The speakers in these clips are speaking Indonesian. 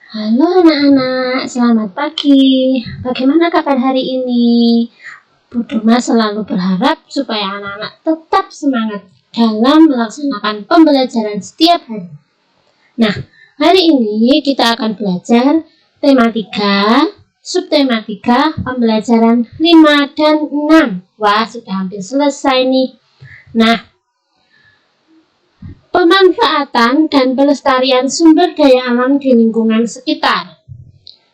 Halo anak-anak, selamat pagi. Bagaimana kabar hari ini? Bu Doma selalu berharap supaya anak-anak tetap semangat dalam melaksanakan pembelajaran setiap hari. Nah, hari ini kita akan belajar tema 3, subtema 3, pembelajaran 5 dan 6. Wah, sudah hampir selesai nih. Nah, pemanfaatan dan pelestarian sumber daya alam di lingkungan sekitar.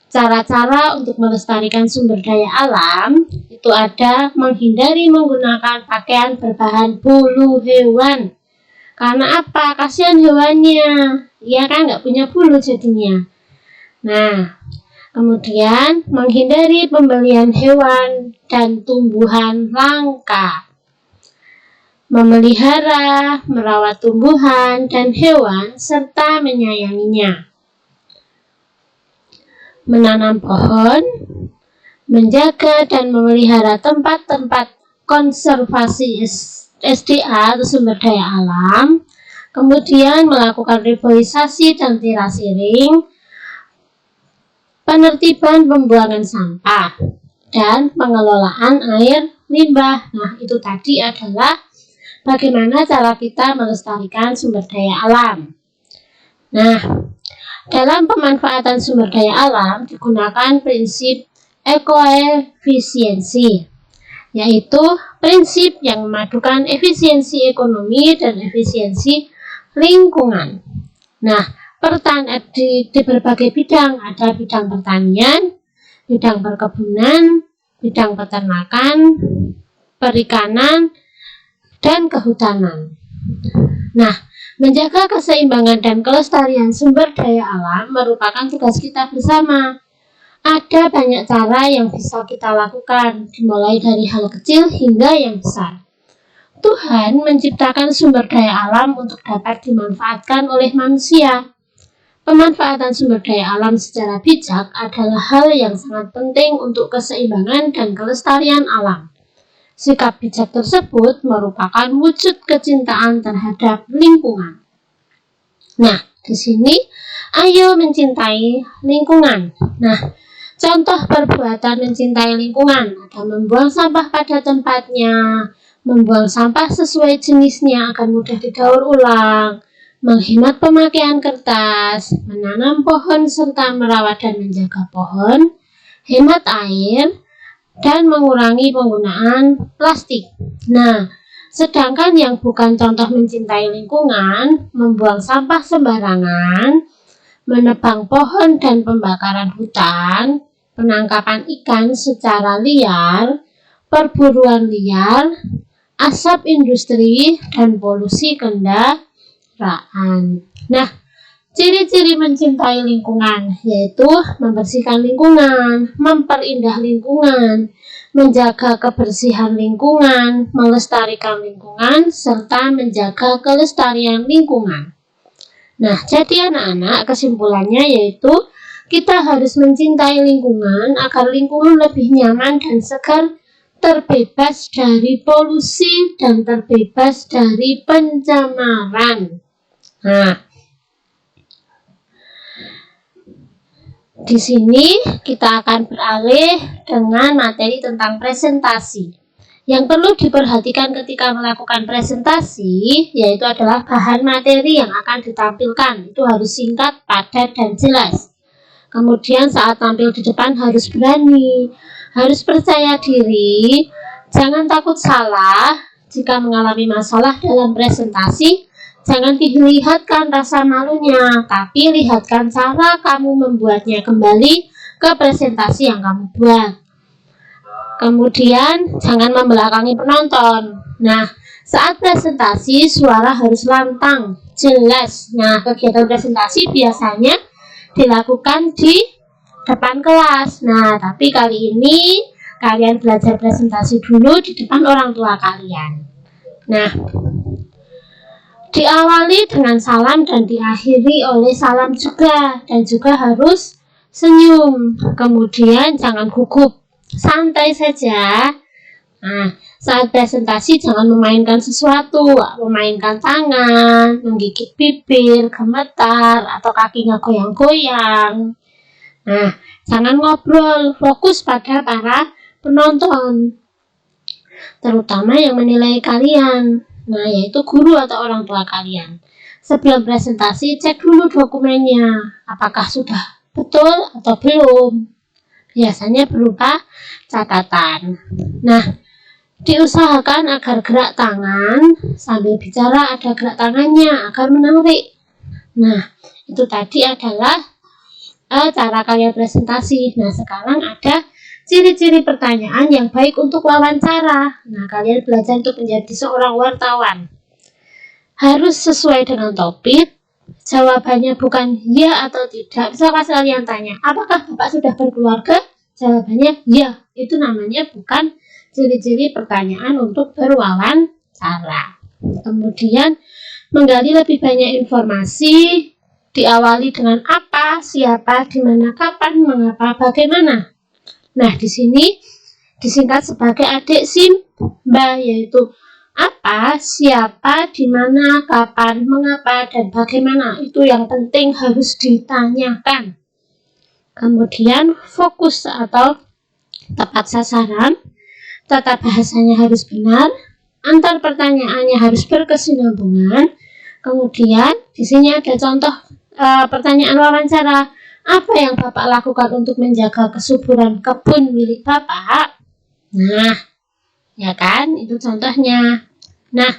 Cara-cara untuk melestarikan sumber daya alam itu ada menghindari menggunakan pakaian berbahan bulu hewan. Karena apa? Kasihan hewannya. Ya kan, nggak punya bulu jadinya. Nah, kemudian menghindari pembelian hewan dan tumbuhan langka. Memelihara, merawat tumbuhan dan hewan, serta menyayanginya. Menanam pohon, menjaga dan memelihara tempat-tempat konservasi SDA atau sumber daya alam, kemudian melakukan reboisasi dan tirasiring, penertiban pembuangan sampah, dan pengelolaan air limbah. Nah, itu tadi adalah bagaimana cara kita melestarikan sumber daya alam. Nah, dalam pemanfaatan sumber daya alam digunakan prinsip ekoefisiensi, yaitu prinsip yang memadukan efisiensi ekonomi dan efisiensi lingkungan. Nah, di berbagai bidang, ada bidang pertanian, bidang perkebunan, bidang peternakan, perikanan, dan kehutanan. Nah, menjaga keseimbangan dan kelestarian sumber daya alam merupakan tugas kita bersama. Ada banyak cara yang bisa kita lakukan, dimulai dari hal kecil hingga yang besar. Tuhan menciptakan sumber daya alam untuk dapat dimanfaatkan oleh manusia. Pemanfaatan sumber daya alam secara bijak adalah hal yang sangat penting untuk keseimbangan dan kelestarian alam. Sikap bijak tersebut merupakan wujud kecintaan terhadap lingkungan. Nah, di sini ayo mencintai lingkungan. Nah, contoh perbuatan mencintai lingkungan ada membuang sampah pada tempatnya, membuang sampah sesuai jenisnya agar mudah didaur ulang, menghemat pemakaian kertas, menanam pohon serta merawat dan menjaga pohon, hemat air, dan mengurangi penggunaan plastik. Nah, sedangkan yang bukan contoh mencintai lingkungan, membuang sampah sembarangan, menebang pohon dan pembakaran hutan, penangkapan ikan secara liar, perburuan liar, asap industri, dan polusi kendaraan. Nah, ciri-ciri mencintai lingkungan yaitu membersihkan lingkungan, memperindah lingkungan, menjaga kebersihan lingkungan, melestarikan lingkungan, serta menjaga kelestarian lingkungan. Nah, jadi anak-anak, kesimpulannya yaitu kita harus mencintai lingkungan agar lingkungan lebih nyaman dan segar, terbebas dari polusi dan terbebas dari pencemaran. Nah, di sini kita akan beralih dengan materi tentang presentasi. Yang perlu diperhatikan ketika melakukan presentasi yaitu adalah bahan materi yang akan ditampilkan. Itu harus singkat, padat, dan jelas. Kemudian saat tampil di depan harus berani, harus percaya diri, jangan takut salah. Jika mengalami masalah dalam presentasi, jangan dilihatkan rasa malunya, tapi lihatkan cara kamu membuatnya kembali ke presentasi yang kamu buat. Kemudian, jangan membelakangi penonton. Nah, saat presentasi, suara harus lantang, jelas. Nah, kegiatan presentasi biasanya dilakukan di depan kelas. Nah, tapi kali ini kalian belajar presentasi dulu di depan orang tua kalian. Nah, diawali dengan salam dan diakhiri oleh salam juga, dan juga harus senyum. Kemudian jangan gugup, santai saja. Nah, saat presentasi jangan memainkan sesuatu, memainkan tangan, menggigit bibir, gemetar, atau kakinya goyang-goyang. Nah, jangan ngobrol, fokus pada para penonton, terutama yang menilai kalian. Nah, yaitu guru atau orang tua kalian. Sebelum presentasi, cek dulu dokumennya, apakah sudah betul atau belum. Biasanya berupa catatan. Nah, diusahakan agar gerak tangan sambil bicara ada gerak tangannya agar menarik. Nah, itu tadi adalah cara kalian presentasi. Nah, sekarang ada ciri-ciri pertanyaan yang baik untuk wawancara. Nah, kalian belajar untuk menjadi seorang wartawan. Harus sesuai dengan topik. Jawabannya bukan ya atau tidak. Misalkan kalian tanya, apakah Bapak sudah berkeluarga? Jawabannya ya. Itu namanya bukan ciri-ciri pertanyaan untuk berwawancara. Kemudian, menggali lebih banyak informasi. Diawali dengan apa, siapa, di mana, kapan, mengapa, bagaimana. Nah, di sini disingkat sebagai adik Simba, yaitu apa, siapa, di mana, kapan, mengapa, dan bagaimana. Itu yang penting harus ditanyakan. Kemudian fokus atau tepat sasaran, tata bahasanya harus benar, antar pertanyaannya harus berkesinambungan. Kemudian di sini ada contoh pertanyaan wawancara. Apa yang Bapak lakukan untuk menjaga kesuburan kebun milik Bapak? Nah, ya kan, itu contohnya. Nah,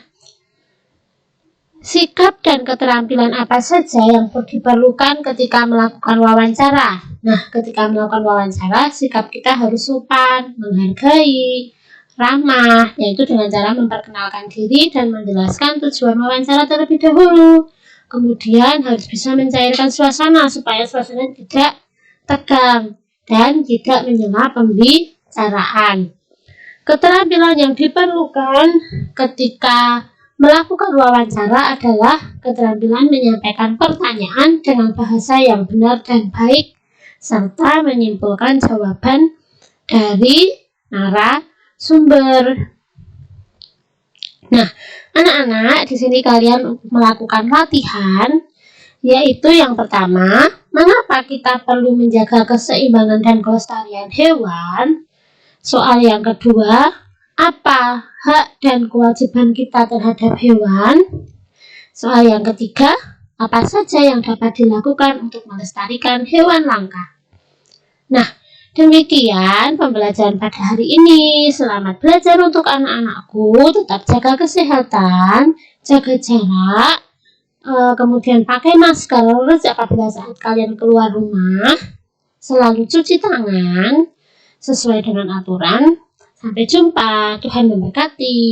sikap dan keterampilan apa saja yang diperlukan ketika melakukan wawancara? Nah, ketika melakukan wawancara, sikap kita harus sopan, menghargai, ramah, yaitu dengan cara memperkenalkan diri dan menjelaskan tujuan wawancara terlebih dahulu. Kemudian harus bisa mencairkan suasana supaya suasana tidak tegang dan tidak menyela pembicaraan. Keterampilan yang diperlukan ketika melakukan wawancara adalah keterampilan menyampaikan pertanyaan dengan bahasa yang benar dan baik, serta menyimpulkan jawaban dari narasumber. Nah, anak-anak, di sini kalian melakukan latihan, yaitu yang pertama, mengapa kita perlu menjaga keseimbangan dan kelestarian hewan? Soal yang kedua, apa hak dan kewajiban kita terhadap hewan? Soal yang ketiga, apa saja yang dapat dilakukan untuk melestarikan hewan langka? Nah, demikian pembelajaran pada hari ini. Selamat belajar untuk anak-anakku. Tetap jaga kesehatan, jaga jarak, kemudian pakai masker apabila saat kalian keluar rumah. Selalu cuci tangan sesuai dengan aturan. Sampai jumpa. Tuhan memberkati.